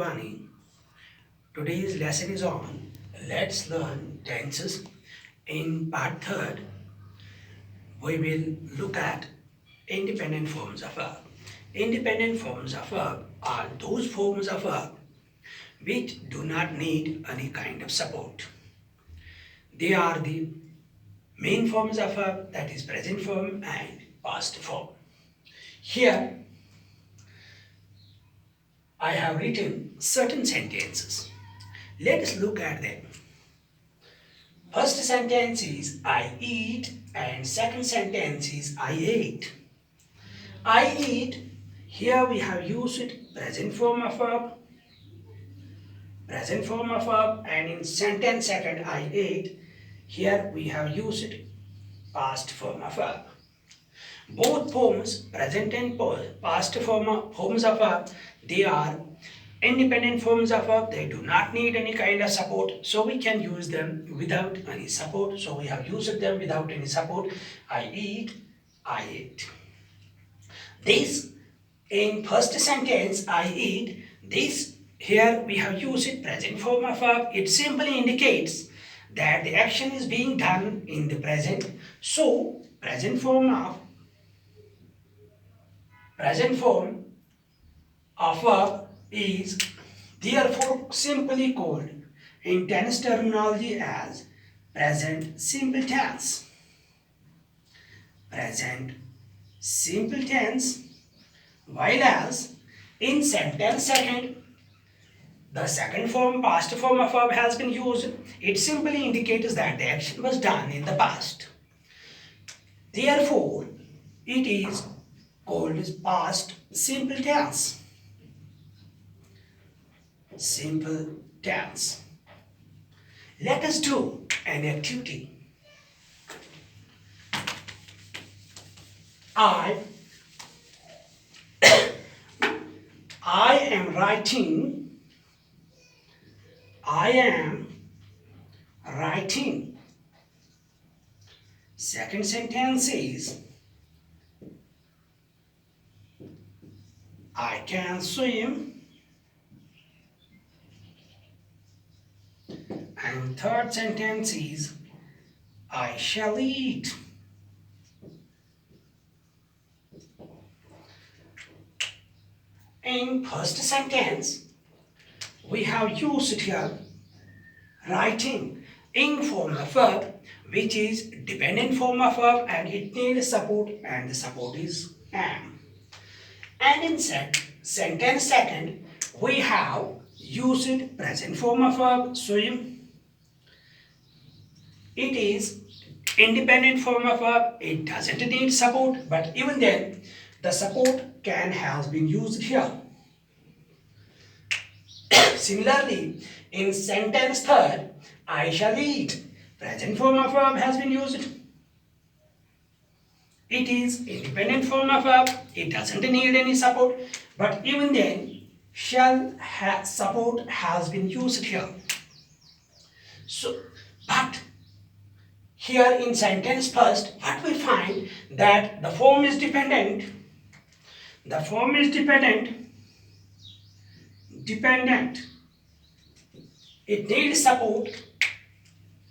Advani. Today's lesson is on Let's Learn Tenses. In part 3rd, we will look at independent forms of verb. Independent forms of verb are those forms of verb which do not need any kind of support. They are the main forms of verb, that is present form and past form. Here, I have written certain sentences. Let us look at them. First sentence is I eat and second sentence is I ate. I eat, here we have used present form of verb, and in sentence second I ate, here we have used past form of verb. Both forms, present and past forms of verb, they are independent forms of verb. They do not need any kind of support, so we can use them without any support. So we have used them without any support. I eat, I ate. This, in first sentence, I eat, this, here we have used present form of verb. It simply indicates that the action is being done in the present. So, present form of verb is therefore simply called in tense terminology as present simple tense. Present simple tense, while as in sentence second, the second form, past form of verb has been used. It simply indicates that the action was done in the past. Therefore, it is called as past simple tense. Simple tense. Let us do an activity. I am writing. Second sentence is I can swim. And third sentence is I shall eat. In first sentence, we have used here writing in form of verb, which is dependent form of verb, and it needs support, and the support is am. And in sentence second, we have used present form of verb, swim. It is independent form of verb. It doesn't need support, but even then, the support can have been used here. Similarly, in sentence third, I shall eat, present form of verb has been used. It is independent form of verb. It doesn't need any support, but even then, shall support has been used here. So, but here in sentence first, what we find that the form is dependent. The form is dependent. It needs support,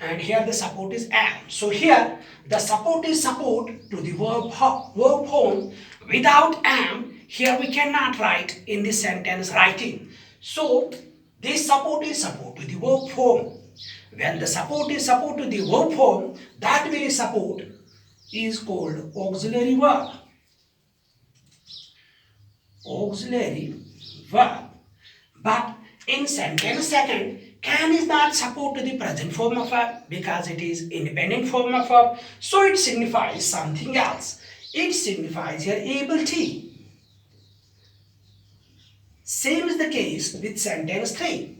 and here the support is am. So here the support is support to the verb form. Without am, here we cannot write in this sentence writing. So this support is support to the verb form. When the support is support to the verb form, that very support is called auxiliary verb. Auxiliary verb. But in sentence second, can is not support to the present form of verb because it is independent form of verb. So it signifies something else. It signifies your ability. Same is the case with sentence 3.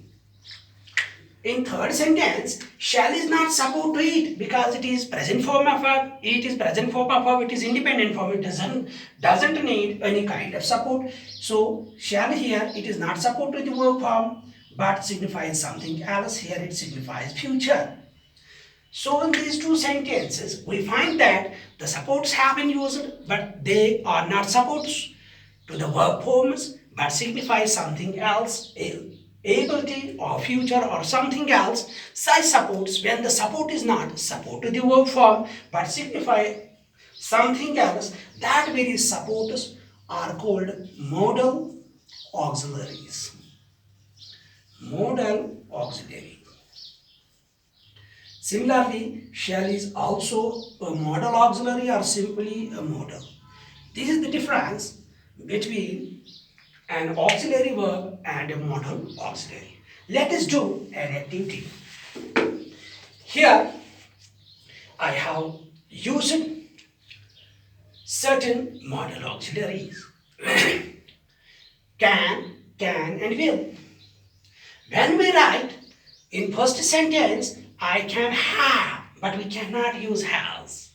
In third sentence, shall is not support to eat because it is present form of verb. It is present form of verb. It is independent form. It doesn't need any kind of support. So shall here it is not support to the verb form, but signifies something else. Here it signifies future. So in these two sentences, we find that the supports have been used, but they are not supports to the verb forms, but signifies something else, ability or future or something else. Such supports, when the support is not support to the verb form but signify something else, that very supports are called modal auxiliaries. Modal auxiliary. Similarly, shall is also a modal auxiliary or simply a modal. This is the difference between an auxiliary verb and a modal auxiliary. Let us do an activity. Here I have used certain modal auxiliaries. can and will. When we write in first sentence, I can have, but we cannot use has.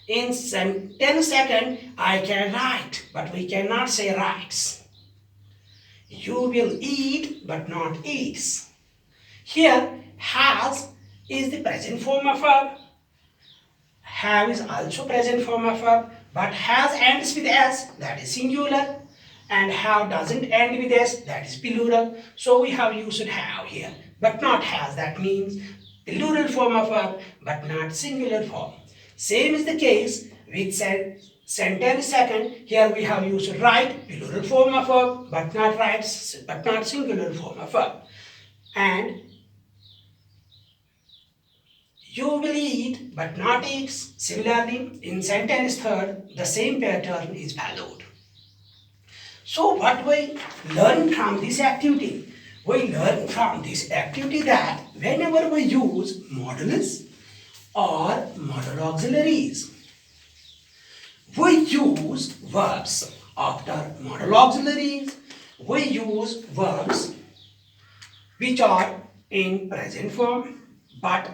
In 10 seconds, I can write, but we cannot say writes. You will eat, but not eats. Here, has is the present form of verb. Have is also present form of verb, but has ends with s, that is singular, and have doesn't end with s, that is plural. So we have used have here, but not has. That means plural form of verb, but not singular form. Same is the case with sentence second. Here we have used write, plural form of verb, but not writes, but not singular form of verb. And you will eat, but not eats. Similarly, in sentence third, the same pattern is followed. So what we learn from this activity? We learn from this activity that whenever we use modals or modal auxiliaries, we use verbs. After modal auxiliaries, we use verbs which are in present form, but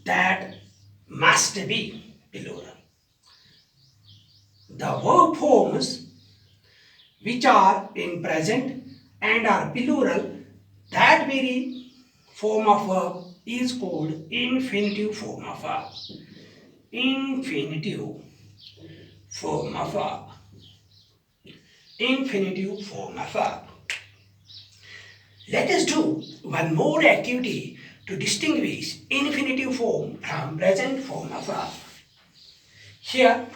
that must be plural. The verb forms which are in present and are plural, that very form of verb is called infinitive form of verb. Infinitive form of verb. Infinitive form of verb. Let us do one more activity to distinguish infinitive form from present form of verb. Here,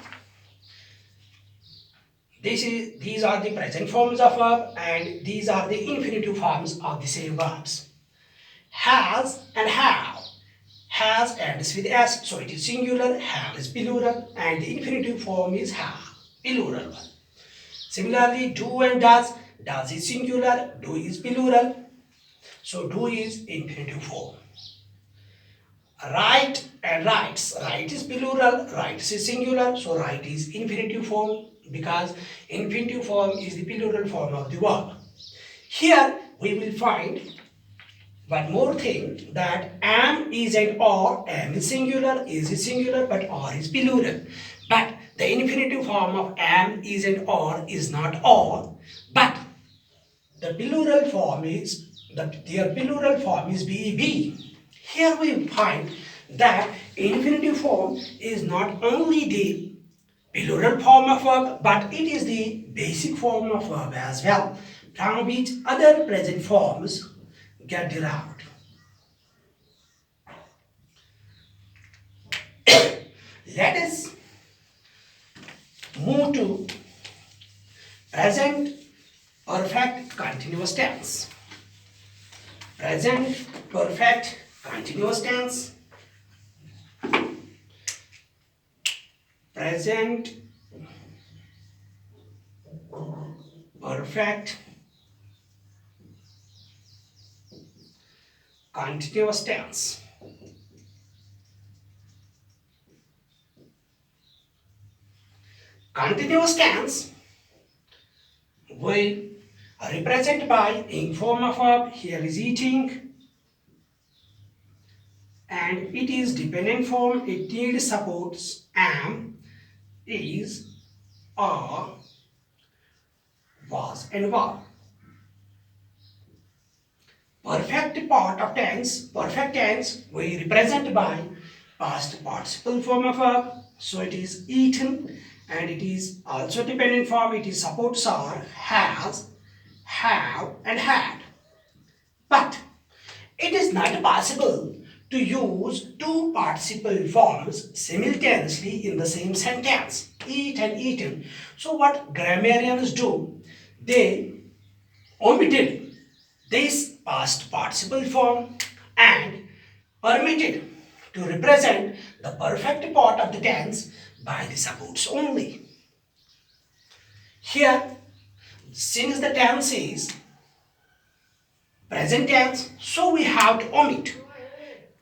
these are the present forms of verb and these are the infinitive forms of the same verbs. Has and have. Has ends with s, so it is singular. Have is plural, and the infinitive form is have, plural one. Similarly, do and does. Does is singular, do is plural, so do is infinitive form. Write and writes. Write is plural, writes is singular, so write is infinitive form because infinitive form is the plural form of the verb. Here we will find one more thing, that am is and are. Am is singular, is singular, but are is plural. But the infinitive form of am, is and are is not all, but the plural form is, their plural form is be. Here we find that infinitive form is not only the plural form of verb, but it is the basic form of verb as well, from which other present forms get derived. Let us move to present perfect continuous tense. Present perfect continuous tense. Present perfect continuous tense. Continuous tense we represent by ing form of verb. Here is eating, and it is dependent form. It needs supports am, is, are, was, and were. Perfect part of tense. Perfect tense we represent by past participle form of verb. So it is eaten, and it is also dependent form. It is supports are has, have and had. But it is not possible to use two participle forms simultaneously in the same sentence, eat and eaten. So what grammarians do, they omitted this past participle form and permitted to represent the perfect part of the tense by the supports only. Here, since the tense is present tense, so we have to omit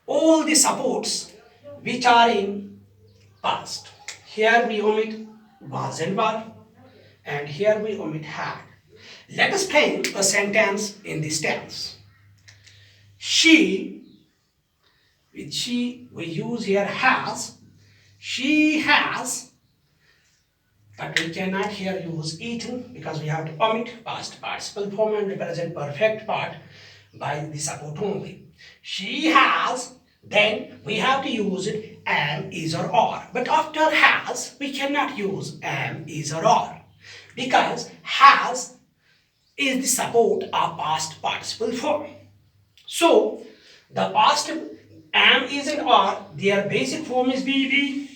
all the supports which are in past. Here we omit was and were, and here we omit had. Let us frame a sentence in this tense. She, with she we use here has, she has, but we cannot here use eaten because we have to omit past participle form and represent perfect part by the support only. She has, then we have to use it am, is or are. But after has, we cannot use am, is or are because has is the support of past participle form. So the past am, is and are, their basic form is be.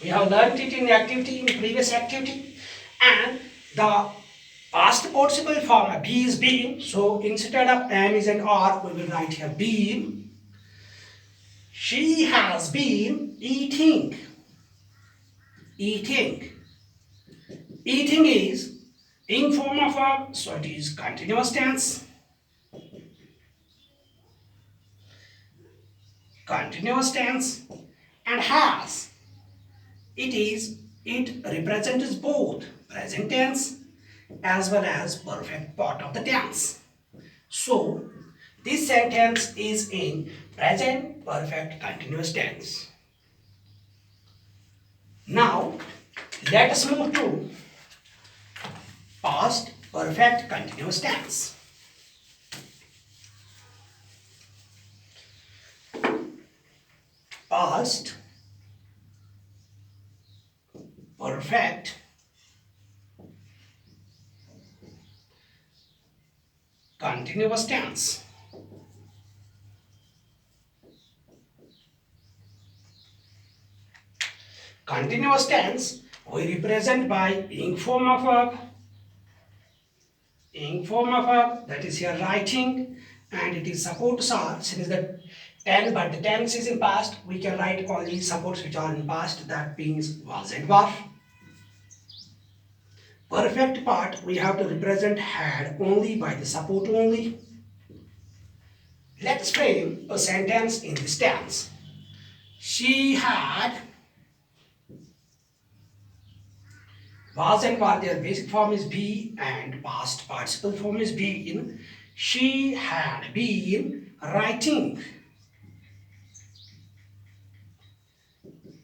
We have learnt it in the activity, in the previous activity, and the past participle form be is been. So instead of am, is and are, we will write here been. She has been eating. Eating. Eating is in form of verb, so it is continuous tense. Continuous tense. And has, it represents both present tense as well as perfect part of the tense. So this sentence is in present perfect continuous tense. Now let us move to past perfect continuous tense. Past perfect continuous tense. Continuous tense we represent by ing form of verb. Ing form of verb, that is here writing, and it is supports are, since the tense, but the tense is in past, we can write only supports which are in past, that means was and were. Perfect part we have to represent had only by the support only. Let's frame a sentence in this tense. She had, was and were, their basic form is be and past participle form is been. She had been writing.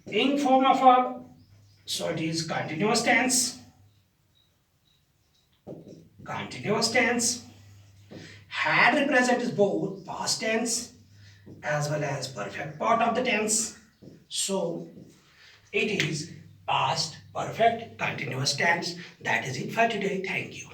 In form of verb, so it is continuous tense. Continuous tense. Had represents both past tense as well as perfect part of the tense. So it is past perfect continuous tense. That is it for today. Thank you.